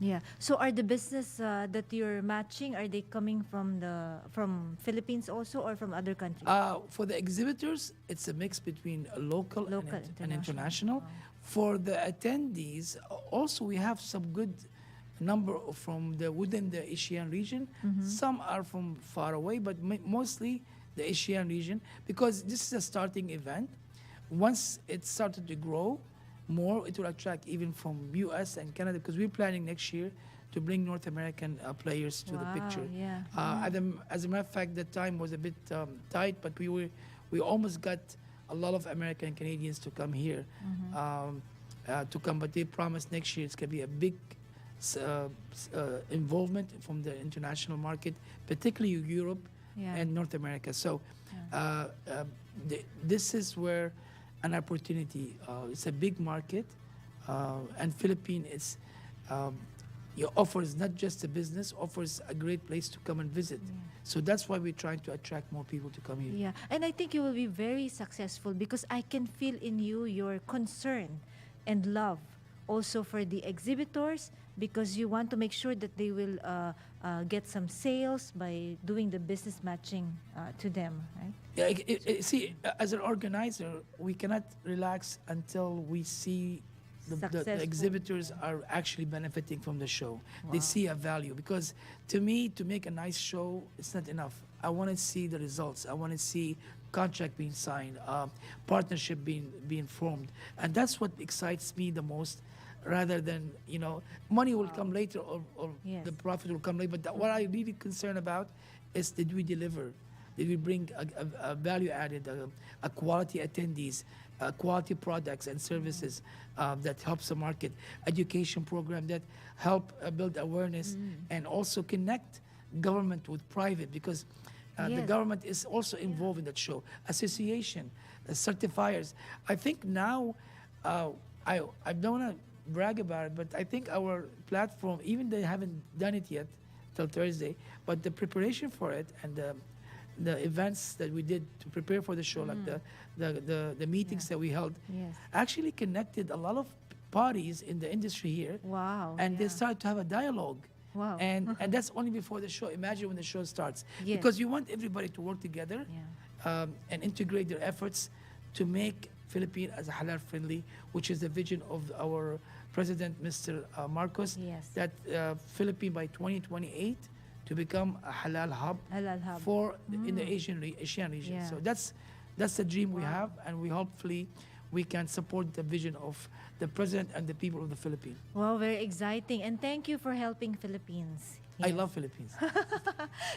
Yeah. So are the business that you're matching, are they coming from Philippines also or from other countries? For the exhibitors, it's a mix between local and international. Oh. For the attendees, also we have some good number from within the Asian region. Some are from far away, but mostly the Asian region, because this is a starting event. Once it started to grow more, it will attract even from US and Canada, because we're planning next year to bring North American players to the picture. Yeah. As a matter of fact, the time was a bit tight, but we almost got a lot of American and Canadians to come here, but they promised next year it's going to be a big involvement from the international market, particularly Europe and North America. So this is where an opportunity. It's a big market, and Philippines offers not just a business, offers a great place to come and visit. So that's why we're trying to attract more people to come here. Yeah, and I think you will be very successful, because I can feel in you your concern and love also for the exhibitors, because you want to make sure that they will get some sales by doing the business matching to them, right? Yeah, see, as an organizer, we cannot relax until we see the exhibitors are actually benefiting from the show. They see a value, because to me, to make a nice show, it's not enough. I want to see the results. I want to see contract being signed, partnership being formed, and that's what excites me the most. Rather than, money will come later, or the profit will come later. But what I'm really concerned about is, did we deliver? Did we bring a value added, a quality attendees, quality products and services that helps the market, education program that help build awareness, and also connect government with private, because the government is also involved in that show. Association, certifiers. I think now, I don't want to brag about it, but I think our platform, even they haven't done it yet till Thursday, but the preparation for it and the events that we did to prepare for the show, like the meetings that we held, actually connected a lot of parties in the industry here. Wow. And they start to have a dialogue. Wow. And that's only before the show. Imagine when the show starts. Yes. Because you want everybody to work together and integrate their efforts to make Philippines as a halal friendly, which is the vision of our President, Mr. Marcos, Yes. that Philippines by 2028 to become a halal hub, for in the Asian region. Yeah. So that's the dream we have, and we hopefully we can support the vision of the President and the people of the Philippines. Wow, very exciting. And thank you for helping Philippines. I love Philippines.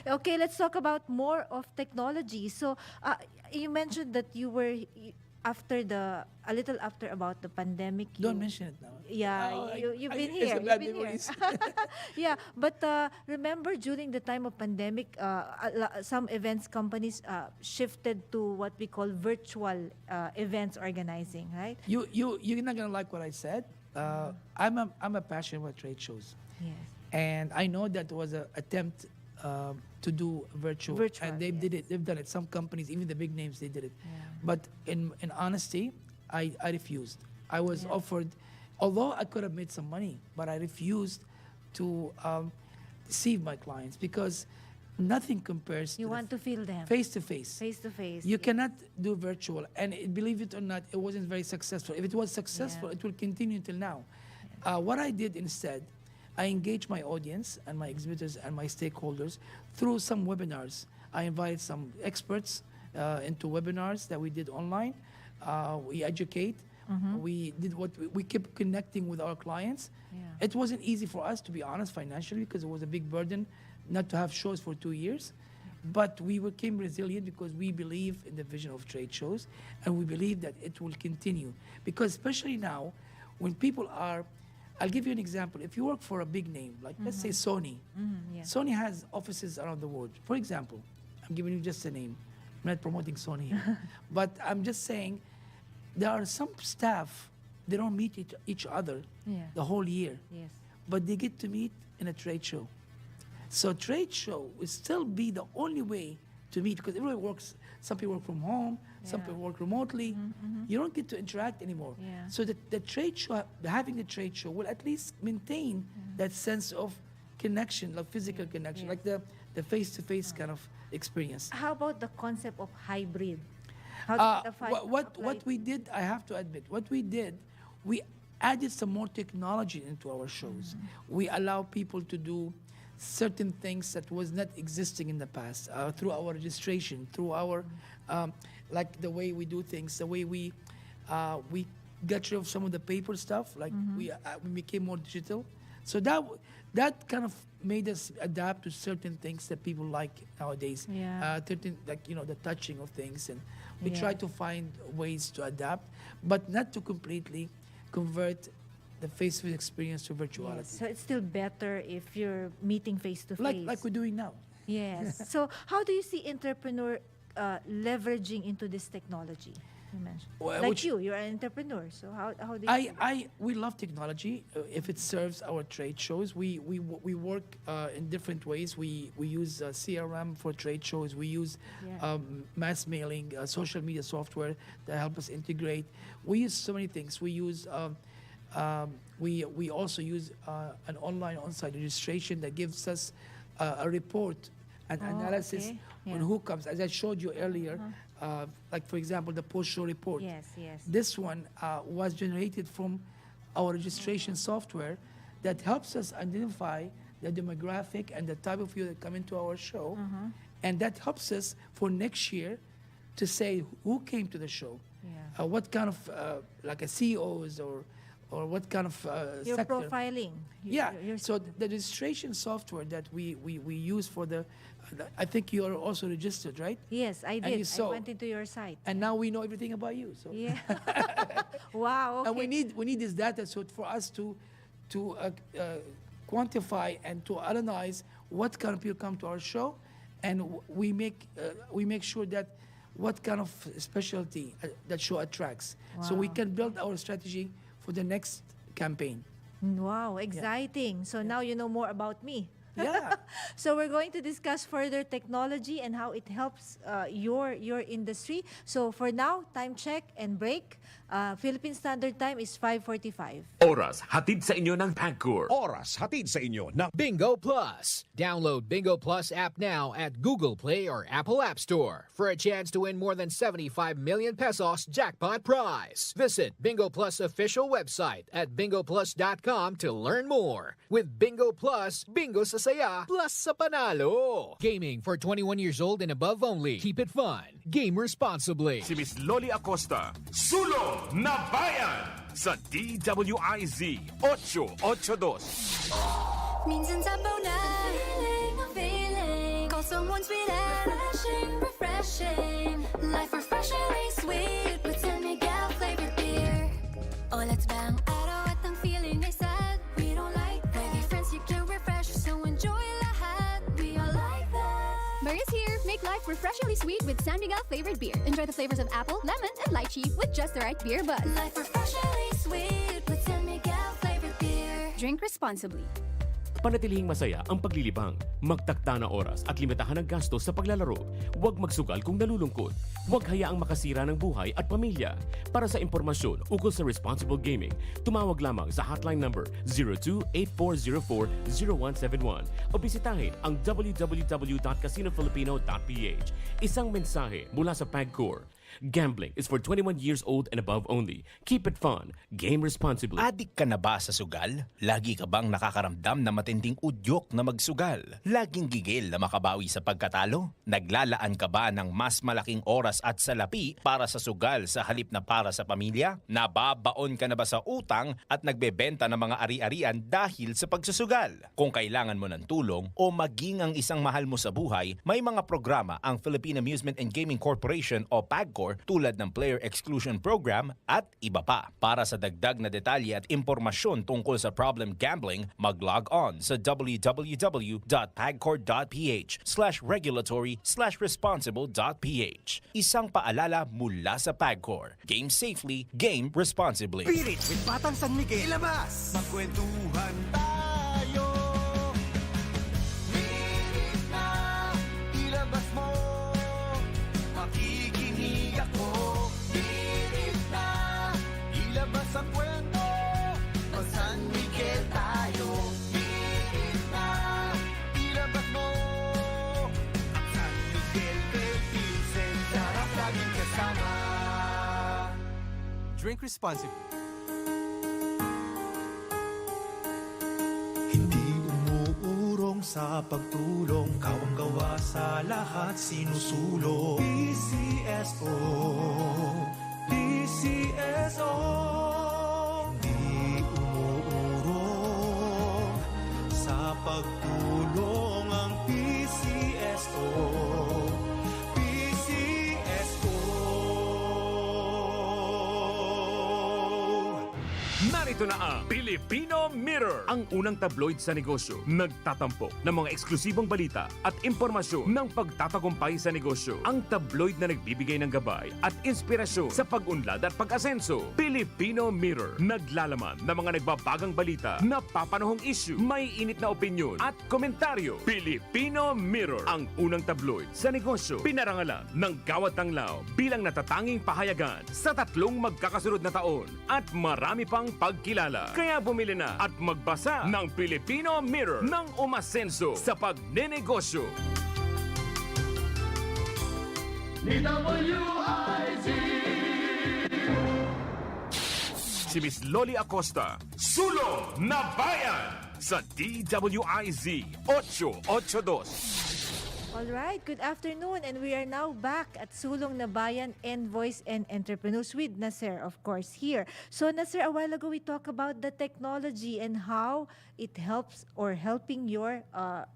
Okay, let's talk about more of technology. So, you mentioned that you were a little after about the pandemic. Don't mention it now. Yeah, you've been it's here. a bad You've been here. memories. Yeah, but remember during the time of pandemic, some events companies shifted to what we call virtual events organizing, right? You're not gonna like what I said. I'm a passionate about trade shows. Yes. And I know that was an attempt to do virtual, and they did it. They've done it. Some companies, even the big names, they did it. But in honesty, I refused. I was offered, although I could have made some money, but I refused to deceive my clients because nothing compares. You want to feel them face to face. Face to face. You cannot do virtual, and believe it or not, it wasn't very successful. If it was successful, it will continue until now. What I did instead, I engaged my audience and my exhibitors and my stakeholders through some webinars. I invited some experts into webinars that we did online. We educate. We did we kept connecting with our clients. It wasn't easy for us, to be honest, financially, because it was a big burden not to have shows for 2 years. But we became resilient because we believe in the vision of trade shows, and we believe that it will continue. Because especially now, when people are, I'll give you an example. If you work for a big name, like let's say Sony, Sony has offices around the world. For example, I'm giving you just a name. I'm not promoting Sony here. But I'm just saying, there are some staff, they don't meet each other the whole year. Yes. But they get to meet in a trade show. So trade show will still be the only way to meet, because everybody works, some people work from home, some people work remotely. You don't get to interact anymore. So the trade show, having the trade show will at least maintain that sense of connection, like physical connection, like the face-to-face kind of experience. How about the concept of hybrid? How did What we did, I have to admit, what we did, we added some more technology into our shows. We allow people to do certain things that was not existing in the past through our registration, through our like the way we do things, the way we got rid of some of the paper stuff, like we became more digital. So that kind of made us adapt to certain things that people like nowadays. Certain, like, you know, the touching of things, and we try to find ways to adapt, but not to completely convert the face-to-face experience to virtuality. Yes. So it's still better if you're meeting face-to-face. Like we're doing now. Yes. So how do you see entrepreneur leveraging into this technology? You mentioned. Well, you're an entrepreneur. So how do you? We love technology if it serves our trade shows. We work in different ways. We use CRM for trade shows. We use mass mailing, social media software that help us integrate. We use so many things. We use we also use an online on-site registration that gives us a report and analysis on who comes. As I showed you earlier, like for example, the post-show report. Yes. This one was generated from our registration software that helps us identify the demographic and the type of people that come into our show. And that helps us for next year to say who came to the show, what kind of like a CEOs or what kind of you're sector. profiling. So the registration software that we use for the I think you are also registered, right? Yes, I did. I went into your site. And now we know everything about you. So. Yeah. Wow. Okay. And we need this data so for us to quantify and to analyze what kind of people come to our show, and we make sure that what kind of specialty that show attracts. So we can build our strategy for the next campaign. Wow, exciting. So now you know more about me. Yeah. So we're going to discuss further technology and how it helps your industry. So for now, time check and break. Philippine Standard Time is 5:45. Oras hatid sa inyo ng Pagcor. Oras hatid sa inyo ng Bingo Plus. Download Bingo Plus app now at Google Play or Apple App Store for a chance to win more than 75 million pesos jackpot prize. Visit Bingo Plus official website at bingoplus.com to learn more. With Bingo Plus, bingo sa saya plus sa panalo. Gaming for 21 years old and above only. Keep it fun. Game responsibly. Si Miss Loli Acosta, Sulong na Bayan sa DWIZ 882. Minsan sabaw na feeling. Call someone sweet and refreshing. Life refreshingly sweet with San Miguel flavored beer. Oh, let's bang araw at ang feeling ay sad. We don't like that. With your friends you can refresh, so enjoy lahat. We all like that. Maria's here. Make life refreshingly sweet with San Miguel flavored beer. Enjoy the flavors of apple, lemon, and lychee with just the right beer buzz. Life refreshingly sweet with San Miguel flavored beer. Drink responsibly. Panatilihing masaya ang paglilibang. Magtakda na oras at limitahan ang gastos sa paglalaro. Huwag magsugal kung nalulungkot. Huwag hayaang makasira ng buhay at pamilya. Para sa impormasyon ukol sa responsible gaming, tumawag lamang sa hotline number 02-8404-0171 o bisitahin ang www.casinofilipino.ph. Isang mensahe mula sa Pagcor. Gambling is for 21 years old and above only. Keep it fun. Game responsibly. Adik ka na ba sa sugal? Lagi ka bang nakakaramdam na matinding udyok na magsugal? Laging gigil na makabawi sa pagkatalo? Naglalaan ka ba ng mas malaking oras at salapi para sa sugal sa halip na para sa pamilya? Nababaon ka na ba sa utang at nagbebenta ng mga ari-arian dahil sa pagsusugal? Kung kailangan mo ng tulong o maging ang isang mahal mo sa buhay, may mga programa ang Philippine Amusement and Gaming Corporation o PAGCOR tulad ng Player Exclusion Program at iba pa. Para sa dagdag na detalye at impormasyon tungkol sa problem gambling, mag-log on sa www.pagcor.ph/regulatory/responsible.ph. Isang paalala mula sa PAGCOR. Game safely, game responsibly. Spirit with Batang San Miguel. Ilabas! Magkwentuhan tayo. Pilit na, ilabas mo. Makikinig ako. Pilit na, ilabas ang kwento. Mag San Miguel tayo. Pilit na, ilabas mo. San Miguel, Philippines, and sarap laging kasama. Drink responsibly. Hindi umuurong sa pagtulong, kawang-gawa sa lahat sinusulong. PCSO, PCSO. Hindi umuurong sa pagtulong ang PCSO. Narito na ang Filipino Mirror, ang unang tabloid sa negosyo. Nagtatampok ng mga eksklusibong balita at impormasyon ng pagtatagumpay sa negosyo. Ang tabloid na nagbibigay ng gabay at inspirasyon sa pag-unlad at pag-asenso. Filipino Mirror, naglalaman ng mga nagbabagang balita, napapanahong issue, may init na opinyon at komentaryo. Filipino Mirror, ang unang tabloid sa negosyo. Pinarangalan ng Gawad Tanglaw bilang natatanging pahayagan sa 3 magkakasunod na taon at marami pang pagkilala. Kaya bumili na at magbasa ng Filipino Mirror ng umasenso sa pagnenegosyo. DWIZ. Si Miss Loli Acosta, Sulong na Bayan sa DWIZ 882. Alright, good afternoon, and we are now back at Sulong na Bayan, Envoys and Entrepreneurs with Nasser, of course, here. So Nasser, a while ago we talked about the technology and how it helps or helping your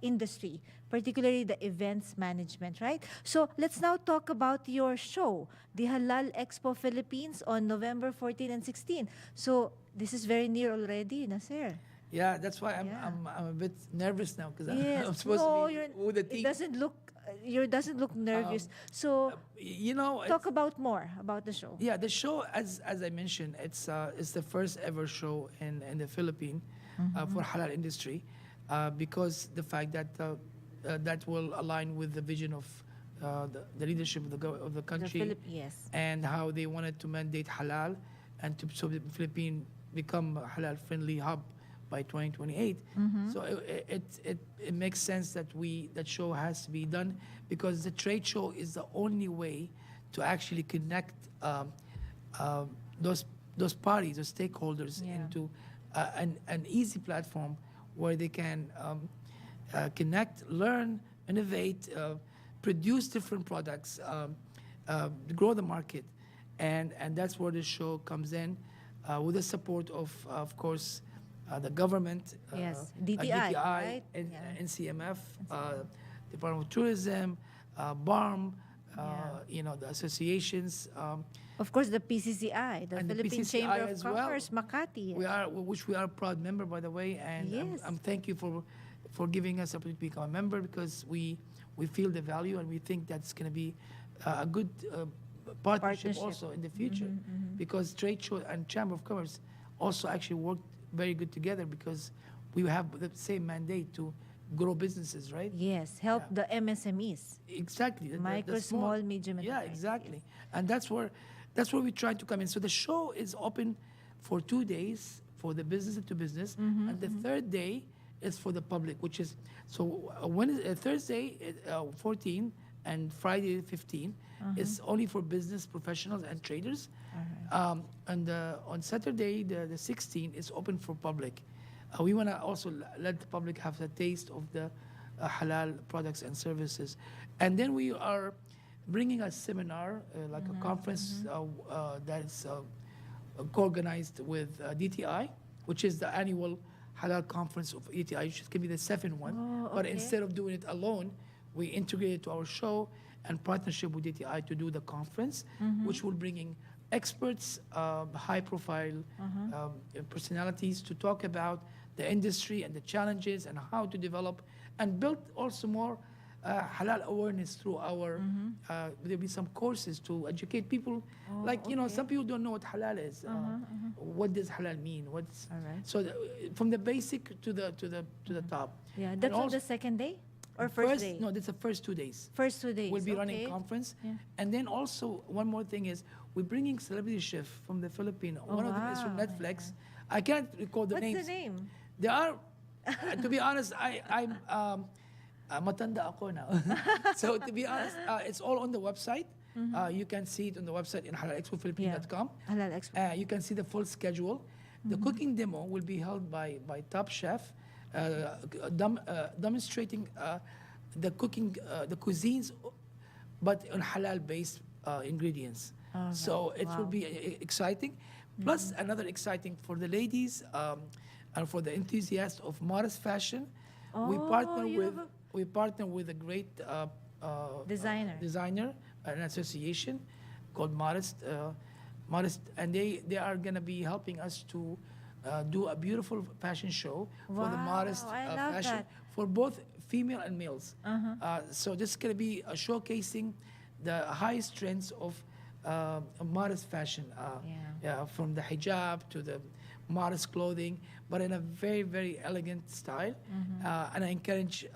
industry, particularly the events management, right? So let's now talk about your show, the Halal Expo Philippines on November 14 and 16. So this is very near already, Nasser. Yeah, that's why I'm a bit nervous now because Yes. I'm supposed to be with the team. It doesn't look nervous. So You know, talk about more about the show. Yeah, the show, as I mentioned, it's the first ever show in the Philippines for halal industry. because the fact that that will align with the vision of the leadership of the country, Yes. and how they wanted to mandate halal, and so the Philippines become a halal-friendly hub by 2028. So it makes sense that that show has to be done, because the trade show is the only way to actually connect those parties, those stakeholders, into an easy platform where they can connect, learn, innovate, produce different products, grow the market, and that's where the show comes in, with the support of course, the government, Yes, DTI, right? and NCMF, Department of Tourism, BARM, the associations. Of course, the PCCI, the And the Philippine PCCI Chamber of as well. Commerce, Makati. Which we are a proud member, by the way, and Yes. I'm thank you for giving us the opportunity to become a member, because we feel the value, and we think that's going to be a good partnership also in the future, because trade show and Chamber of Commerce also actually work very good together, because we have the same mandate to grow businesses, right? Yes, help the MSMEs. Exactly. The Micro, small, medium Yeah, enterprises. exactly. And that's where we try to come in. So the show is open for 2 days for the business to business, and the third day is for the public, which is Thursday 14 and Friday 15 is only for business professionals and traders. And on Saturday the 16th is open for public. We want to also let the public have a taste of the halal products and services. And then we are bringing a seminar, like a conference that is co-organized with DTI, which is the annual halal conference of DTI, which is going to be the 7th one. Oh, But okay. instead of doing it alone, we integrate it to our show and partnership with DTI to do the conference, which will bring in experts, high-profile personalities to talk about the industry and the challenges and how to develop and build also more halal awareness through our, there'll be some courses to educate people. Some people don't know what halal is. What does halal mean? So from the basic to the top. Yeah, And that's on also- the second day or first day? No, that's the first 2 days. First 2 days. We'll be running okay. a conference. Yeah. And then also, one more thing is, we're bringing celebrity chef from the Philippines. One of them is from wow. Netflix. I can't recall the What's names. the name? They are, to be honest, I'm matanda ako now. So to be honest, it's all on the website. You can see it on the website in halalexpophilippines.com. Halal Expo. You can see the full schedule. The cooking demo will be held by top chef, demonstrating the cooking, the cuisines, but on halal-based ingredients. So it will be exciting. Plus, another exciting for the ladies and for the enthusiasts of modest fashion. We partner with a great designer, an association called Modest, and they are going to be helping us to do a beautiful fashion show for the modest I love fashion that. for both female and males. So this is going to be showcasing the highest trends of modest fashion, from the hijab to the modest clothing, but in a very, very elegant style. And I encourage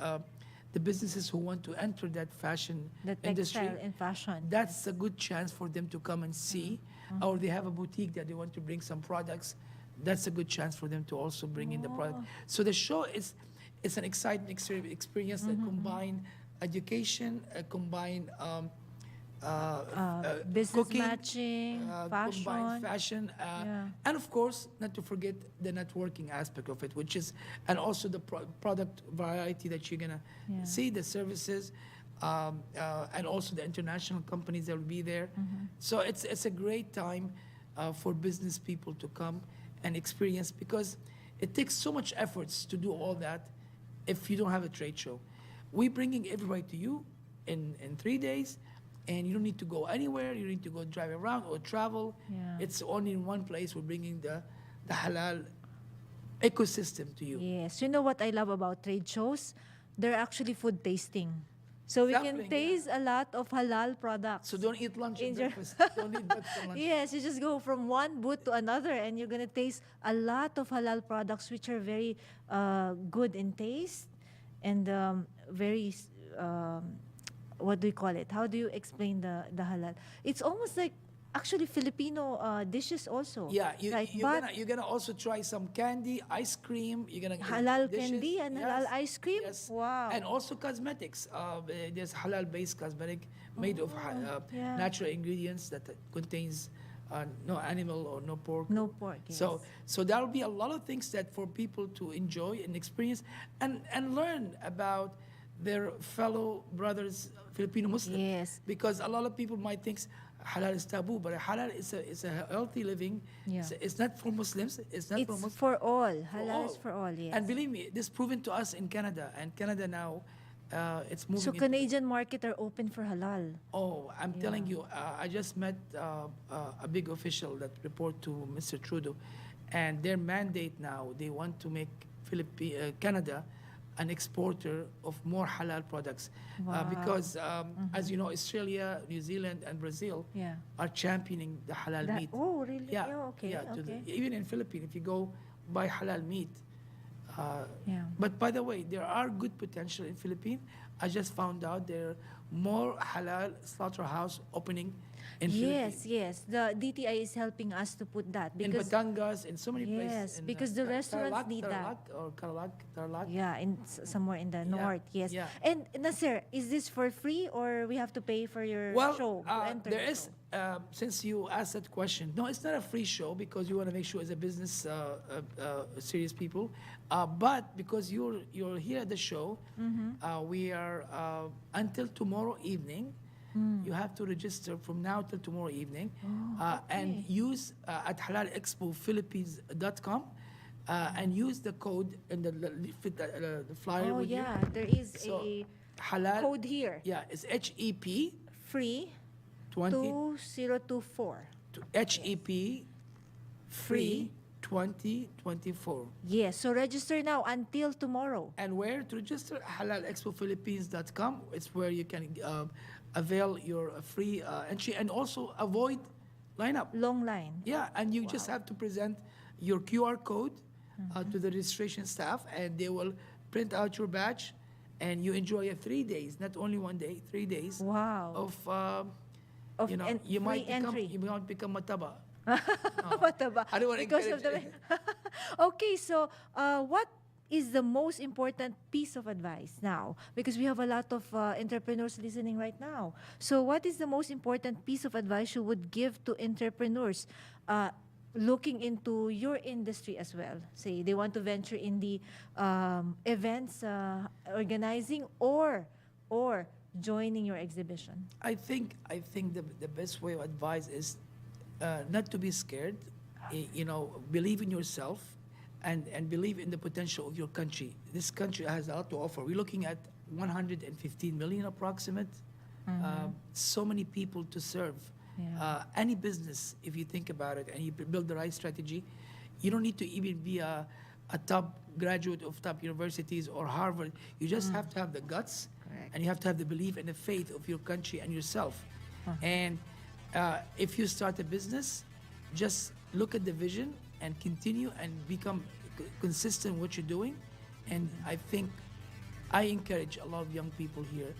the businesses who want to enter that fashion The industry. textile and fashion. That's a good chance for them to come and see, or they have a boutique that they want to bring some products. That's a good chance for them to also bring in the product. So the show is an exciting experience that combine education, combine business cooking, matching, fashion. combine fashion, and of course, not to forget the networking aspect of it, which is, and also the product variety that you're gonna see, the services, and also the international companies that will be there. So it's a great time for business people to come and experience, because it takes so much efforts to do all that if you don't have a trade show. We're bringing everybody to you in 3 days, and you don't need to go anywhere. You don't need to go drive around or travel. It's only in one place. We're bringing the halal ecosystem to you. Yes. You know what I love about trade shows? They're actually food tasting. So we Sampling, can taste a lot of halal products. So don't eat lunch and in your- breakfast. Don't eat breakfast and lunch. Yes, you just go from one booth to another, and you're gonna taste a lot of halal products, which are very good in taste and very what do you call it? How do you explain the halal? It's almost like actually Filipino dishes also. Yeah, right? you're gonna also try some candy, ice cream. You're gonna Halal dishes. candy and halal ice cream. Yes. Wow. And also cosmetics. There's halal-based cosmetic made of yeah. natural ingredients that contains no animal or no pork. No pork. Yes. So there will be a lot of things that for people to enjoy and experience and learn about their fellow brothers, Filipino Muslims. Yes. Because a lot of people might think halal is taboo, but halal is a healthy living. Yeah. It's not for Muslims. It's not for Muslims. for all. Halal is for all. Yes. And believe me, this proven to us in Canada. And Canada now, it's moving. So into- Canadian market are open for halal. Oh, I'm telling you, I just met a big official that report to Mr. Trudeau, and their mandate now, they want to make Canada an exporter of more halal products. Wow. Because, as you know, Australia, New Zealand, and Brazil Yeah. are championing the halal meat. Oh, really? Yeah, okay. yeah. Okay. Even in Philippines, if you go buy halal meat. Yeah. But by the way, there are good potential in Philippines. I just found out there are more halal slaughterhouse opening in Philippines. Yes. The DTI is helping us to put that In because Batangas, in so many places. yes, in, because the restaurants need that. Tarlac. Yeah, somewhere in the north. Yes. yeah. And Nasir, is this for free or we have to pay for your Well, show to enter? there the is, show? since you asked that question, no, it's not a free show because you want to make sure as a business serious people. But because you're here at the show, we are until tomorrow evening. You have to register from now till tomorrow evening and use at halalexpophilippines.com and use the code in the flyer. Oh with you. yeah, there is So, a halal code here. Yeah, it's HEP Free 2024. HEP free 2024. Yes, so register now until tomorrow. And where to register? halalexpophilippines.com. It's where you can avail your free entry and also avoid lineup. Long line. Yeah, and you just have to present your QR code to the registration staff, and they will print out your badge, and you enjoy 3 days, not only 1 day, 3 days. Wow. Of you know, you might free entry. become mataba. Mataba. I don't want to Because of encourage the Okay, so what is the most important piece of advice now? Because we have a lot of entrepreneurs listening right now. So what is the most important piece of advice you would give to entrepreneurs looking into your industry as well? Say they want to venture in the events organizing or joining your exhibition. I think the best way of advice is not to be scared. Believe in yourself and believe in the potential of your country. This country has a lot to offer. We're looking at 115 million approximate. So many people to serve. Yeah. Any business, if you think about it and you build the right strategy, you don't need to even be a top graduate of top universities or Harvard. You just have to have the guts. Correct. And you have to have the belief and the faith of your country and yourself. And if you start a business, just look at the vision and continue and become consistent in what you're doing. And I think I encourage a lot of young people here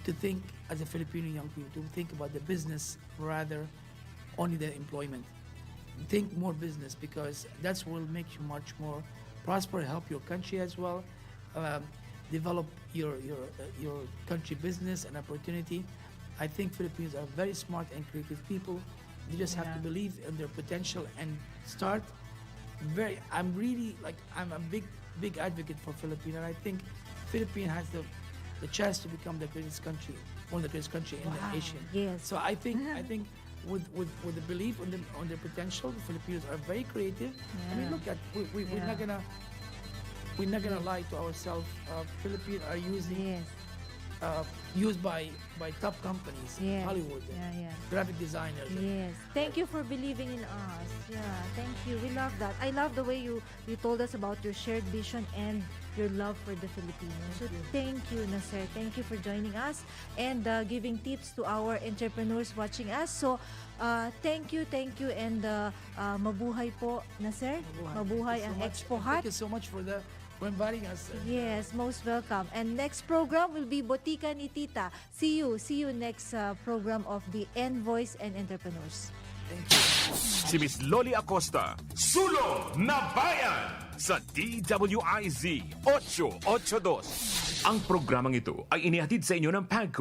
to think, as a Filipino young people, to think about the business rather only the employment. Think more business because that's what will make you much more prosper, help your country as well, develop your country business and opportunity. I think Filipinos are very smart and creative people. They just have to believe in their potential and start. I'm a big advocate for Philippines, and I think Philippines has the chance to become the greatest country, one of the greatest country in the Asia. Yes. So I think with the belief on their potential, the Filipinos are very creative. I mean, look at we're not gonna lie to ourselves. Filipinos are using used by top companies, Yes. Hollywood, Yeah. graphic designers. Yes. Thank you for believing in us. Yeah, thank you. We love that. I love the way you told us about your shared vision and your love for the Filipinos. So thank you, Nasser. Thank you for joining us and giving tips to our entrepreneurs watching us. So thank you, and mabuhay po, Nasser. Mabuhay ang Expo Hut. Thank you so much for inviting us. Yes, most welcome. And next program will be Botika ni Tita. See you next program of the Envoys and Entrepreneurs. Si Miss Loli Acosta, Sulong na Bayan sa DWIZ 882. Ang programang ito ay inihatid sa inyo ng PAGCO.